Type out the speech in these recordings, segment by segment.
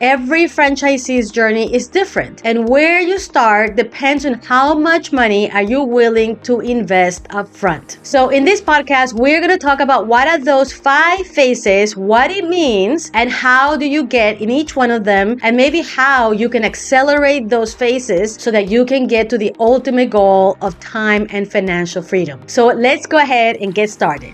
every franchisee's journey is different, and where you start depends on how much money are you willing to invest up front. So in this podcast, we're going to talk about what are those 5 phases, what it means, and how do you get in each one of them, and maybe how you can accelerate those phases so that you can get to the ultimate goal of time and financial freedom. So let's go ahead and get started.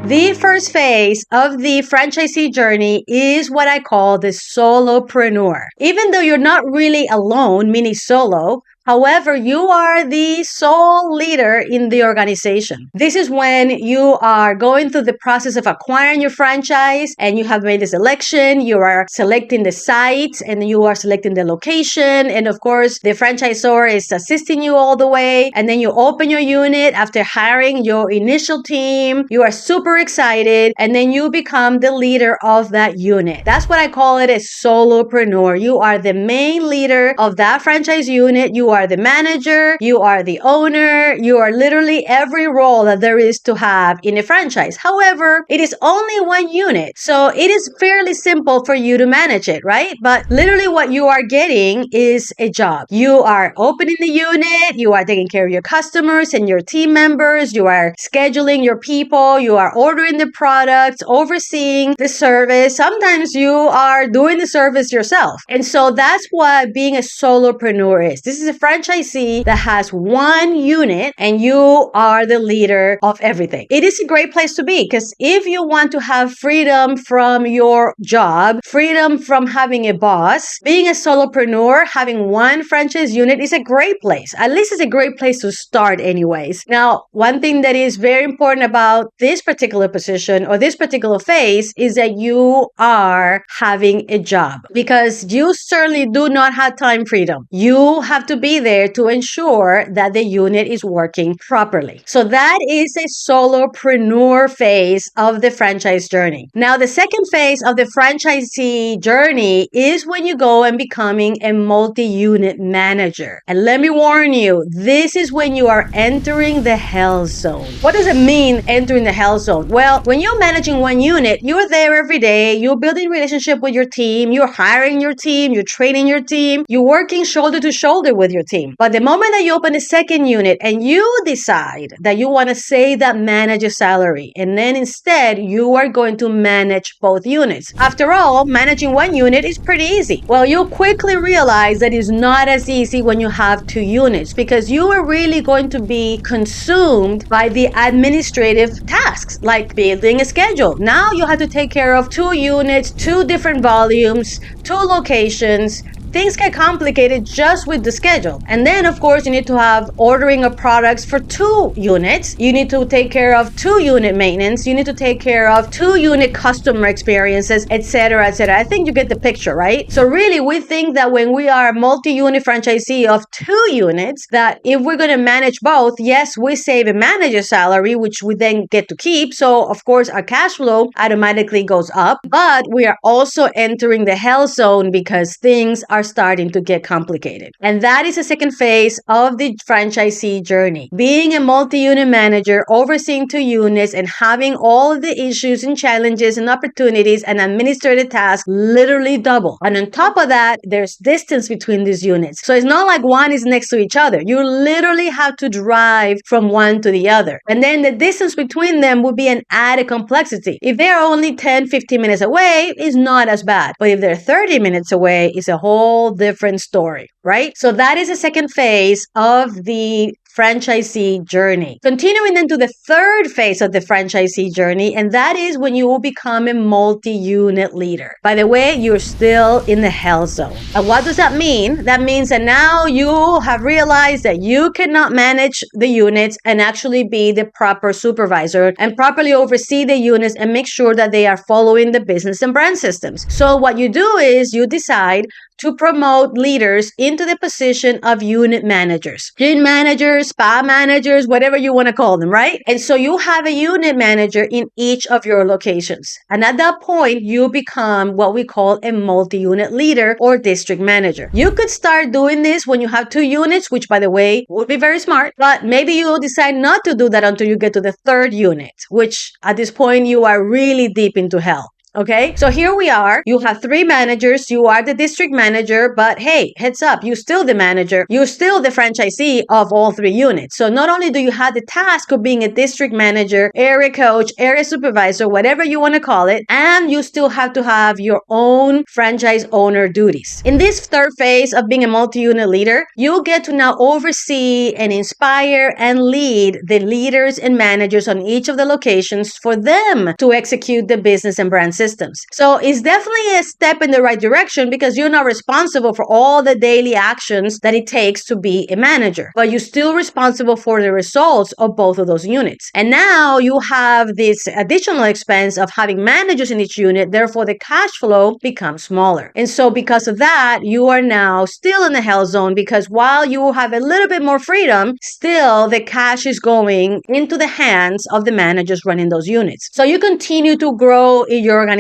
The first phase of the franchisee journey is what I call the solopreneur. Even though you're not really alone, meaning solo, however, you are the sole leader in the organization. This is when you are going through the process of acquiring your franchise and you have made a selection, you are selecting the site and you are selecting the location. And of course, the franchisor is assisting you all the way. And then you open your unit after hiring your initial team. You are super excited and then you become the leader of that unit. That's what I call it, a solopreneur. You are the main leader of that franchise unit. You are the manager, you are the owner, you are literally every role that there is to have in a franchise. However, it is only one unit, so it is fairly simple for you to manage it, right? But literally what you are getting is a job. You are opening the unit, you are taking care of your customers and your team members, you are scheduling your people, you are ordering the products, overseeing the service. Sometimes you are doing the service yourself. And so that's what being a solopreneur is. This is a franchisee that has one unit and you are the leader of everything. It is a great place to be because if you want to have freedom from your job, freedom from having a boss, being a solopreneur, having one franchise unit is a great place. At least it's a great place to start anyways. Now, one thing that is very important about this particular position or this particular phase is that you are having a job because you certainly do not have time freedom. You have to be there to ensure that the unit is working properly. So that is a solopreneur phase of the franchise journey. Now, the second phase of the franchisee journey is when you go and becoming a multi-unit manager. And let me warn you, this is when you are entering the hell zone. What does it mean entering the hell zone? Well, when you're managing one unit, you're there every day, you're building relationship with your team, you're hiring your team, you're training your team, you're working shoulder to shoulder with your team. But the moment that you open a second unit and you decide that you want to save that manager salary, and then instead you are going to manage both units. After all, managing one unit is pretty easy. Well, you'll quickly realize that it's not as easy when you have 2 units because you are really going to be consumed by the administrative tasks like building a schedule. Now you have to take care of 2 units, 2 different volumes, 2 locations. Things get complicated just with the schedule. And then, of course, you need to have ordering of products for 2 units. You need to take care of 2 unit maintenance. You need to take care of 2 unit customer experiences, etc., etc. I think you get the picture, right? So really, we think that when we are a multi-unit franchisee of 2 units, that if we're going to manage both, yes, we save a manager salary, which we then get to keep. So, of course, our cash flow automatically goes up. But we are also entering the hell zone because things are starting to get complicated. And that is the second phase of the franchisee journey. Being a multi-unit manager, overseeing 2 units and having all of the issues and challenges and opportunities and administrative tasks literally double. And on top of that, there's distance between these units. So it's not like one is next to each other. You literally have to drive from one to the other. And then the distance between them will be an added complexity. If they're only 10, 15 minutes away, it's not as bad. But if they're 30 minutes away, it's a whole different story, right? So that is the second phase of the franchisee journey. Continuing then to the third phase of the franchisee journey, and that is when you will become a multi-unit leader. By the way, you're still in the hell zone. And what does that mean? That means that now you have realized that you cannot manage the units and actually be the proper supervisor and properly oversee the units and make sure that they are following the business and brand systems. So what you do is you decide to promote leaders into the position of unit managers, gym managers, spa managers, whatever you want to call them, right? And so you have a unit manager in each of your locations. And at that point, you become what we call a multi-unit leader or district manager. You could start doing this when you have 2 units, which by the way, would be very smart, but maybe you'll decide not to do that until you get to the 3rd unit, which at this point you are really deep into hell. Okay, so here we are. You have 3 managers. You are the district manager, but hey, heads up, you're still the manager. You're still the franchisee of all 3 units. So not only do you have the task of being a district manager, area coach, area supervisor, whatever you want to call it, and you still have to have your own franchise owner duties. In this 3rd phase of being a multi-unit leader, you get to now oversee and inspire and lead the leaders and managers on each of the locations for them to execute the business and brand systems. So it's definitely a step in the right direction because you're not responsible for all the daily actions that it takes to be a manager, but you're still responsible for the results of both of those units. And now you have this additional expense of having managers in each unit, therefore the cash flow becomes smaller. And so because of that, you are now still in the hell zone because while you have a little bit more freedom, still the cash is going into the hands of the managers running those units. So you continue to grow in your organization.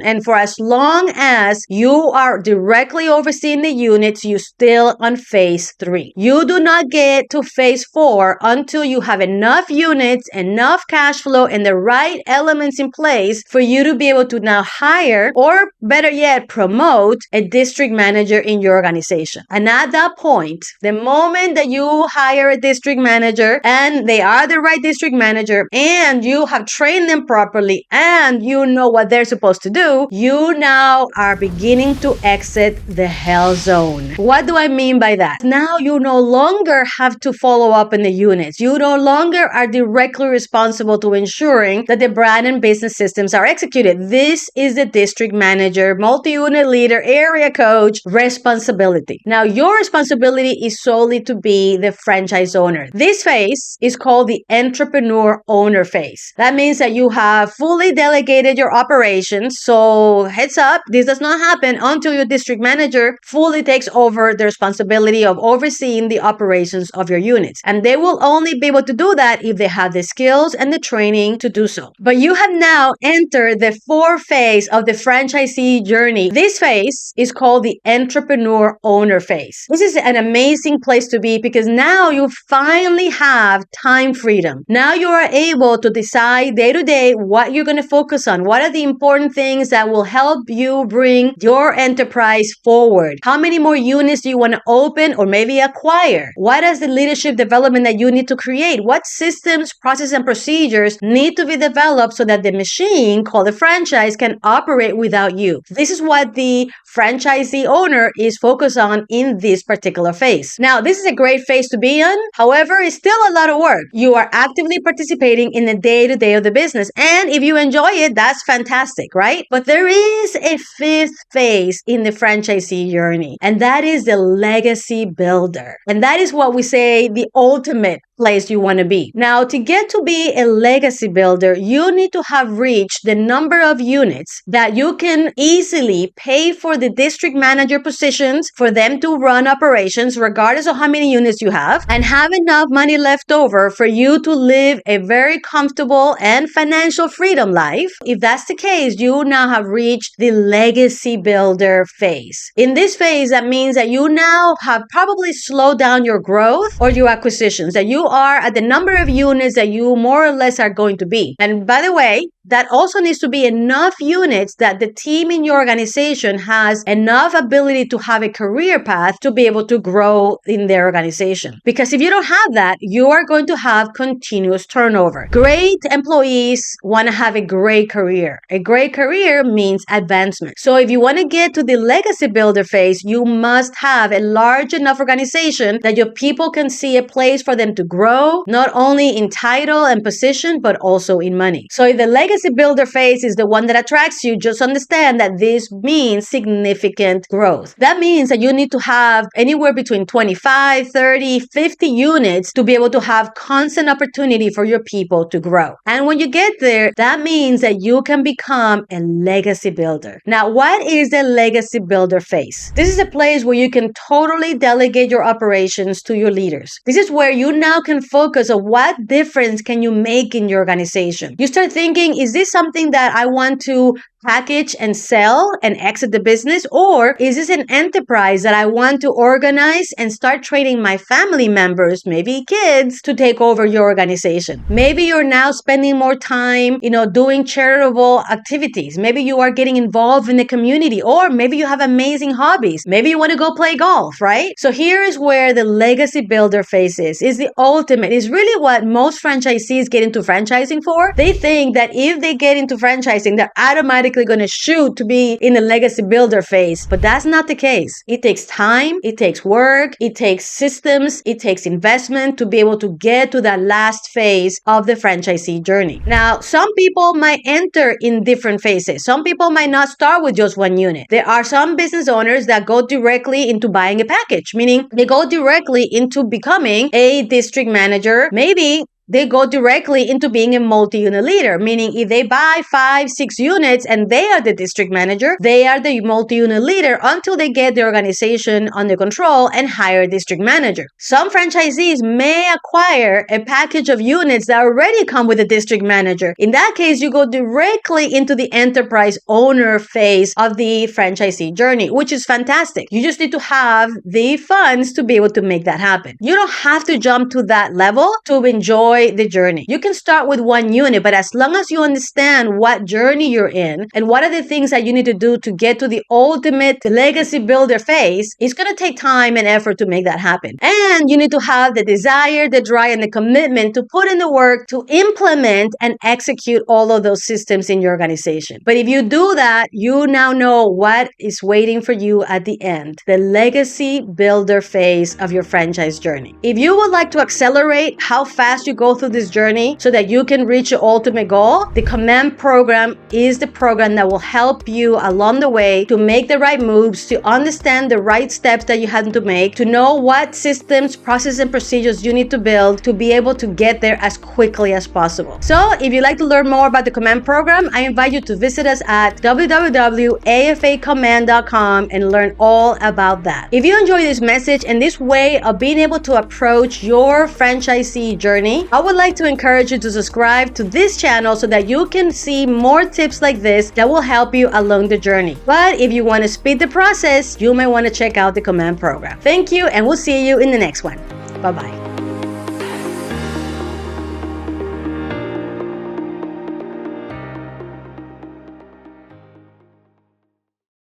And for as long as you are directly overseeing the units, you're still on phase 3. You do not get to phase 4 until you have enough units, enough cash flow, and the right elements in place for you to be able to now hire, or better yet, promote a district manager in your organization. And at that point, the moment that you hire a district manager and they are the right district manager and you have trained them properly and you know what they're supposed to do, you now are beginning to exit the hell zone. What do I mean by that? Now you no longer have to follow up in the units. You no longer are directly responsible to ensuring that the brand and business systems are executed. This is the district manager, multi-unit leader, area coach responsibility. Now your responsibility is solely to be the franchise owner. This phase is called the entrepreneur owner phase. That means that you have fully delegated your operations. So heads up, this does not happen until your district manager fully takes over the responsibility of overseeing the operations of your units. And they will only be able to do that if they have the skills and the training to do so. But you have now entered the 4th phase of the franchisee journey. This phase is called the entrepreneur owner phase. This is an amazing place to be because now you finally have time freedom. Now you are able to decide day to day what you're going to focus on. What are the important things that will help you bring your enterprise forward? How many more units do you want to open or maybe acquire? What is the leadership development that you need to create? What systems, processes, and procedures need to be developed so that the machine called the franchise can operate without you? This is what the franchisee owner is focused on in this particular phase. Now, this is a great phase to be in. However, it's still a lot of work. You are actively participating in the day-to-day of the business. And if you enjoy it, that's fantastic, right? But there is a 5th phase in the franchisee journey, and that is the legacy builder. And that is what we say the ultimate place you want to be. Now, to get to be a legacy builder, you need to have reached the number of units that you can easily pay for the district manager positions for them to run operations regardless of how many units you have, and have enough money left over for you to live a very comfortable and financial freedom life. If that's the case, you now have reached the legacy builder phase. In this phase, that means that you now have probably slowed down your growth or your acquisitions, that you are at the number of units that you more or less are going to be. And by the way, that also needs to be enough units that the team in your organization has enough ability to have a career path to be able to grow in their organization. Because if you don't have that, you are going to have continuous turnover. Great employees want to have a great career. A great career means advancement. So if you want to get to the legacy builder phase, you must have a large enough organization that your people can see a place for them to grow grow not only in title and position, but also in money. So if the legacy builder phase is the one that attracts you, just understand that this means significant growth. That means that you need to have anywhere between 25, 30, 50 units to be able to have constant opportunity for your people to grow. And when you get there, that means that you can become a legacy builder. Now, what is the legacy builder phase? This is a place where you can totally delegate your operations to your leaders. This is where you now can focus on what difference can you make in your organization. You start thinking, is this something that I want to package and sell and exit the business? Or is this an enterprise that I want to organize and start training my family members, maybe kids, to take over your organization? Maybe you're now spending more time, doing charitable activities. Maybe you are getting involved in the community, or maybe you have amazing hobbies. Maybe you want to go play golf, right? So here is where the legacy builder phase is the ultimate. It's really what most franchisees get into franchising for. They think that if they get into franchising, they're automatically going to shoot to be in the legacy builder phase, but that's not the case. It takes time, it takes work, it takes systems, it takes investment to be able to get to that last phase of the franchisee journey. Now, some people might enter in different phases. Some people might not start with just one unit. There are some business owners that go directly into buying a package, meaning they go directly into becoming a district manager. Maybe they go directly into being a multi-unit leader, meaning if they buy 5, 6 units and they are the district manager, they are the multi-unit leader until they get the organization under control and hire a district manager. Some franchisees may acquire a package of units that already come with a district manager. In that case, you go directly into the enterprise owner phase of the franchisee journey, which is fantastic. You just need to have the funds to be able to make that happen. You don't have to jump to that level to enjoy the journey. You can start with one unit, but as long as you understand what journey you're in and what are the things that you need to do to get to the ultimate legacy builder phase, it's going to take time and effort to make that happen. And you need to have the desire, the drive, and the commitment to put in the work to implement and execute all of those systems in your organization. But if you do that, you now know what is waiting for you at the end, the legacy builder phase of your franchise journey. If you would like to accelerate how fast you go through this journey so that you can reach your ultimate goal, the Command program is the program that will help you along the way to make the right moves, to understand the right steps that you have to make, to know what systems, processes, and procedures you need to build to be able to get there as quickly as possible. So if you'd like to learn more about the Command program, I invite you to visit us at www.afacommand.com and learn all about that. If you enjoy this message and this way of being able to approach your franchisee journey, I would like to encourage you to subscribe to this channel so that you can see more tips like this that will help you along the journey. But if you want to speed the process, you may want to check out the Command program. Thank you, and we'll see you in the next one. Bye-bye.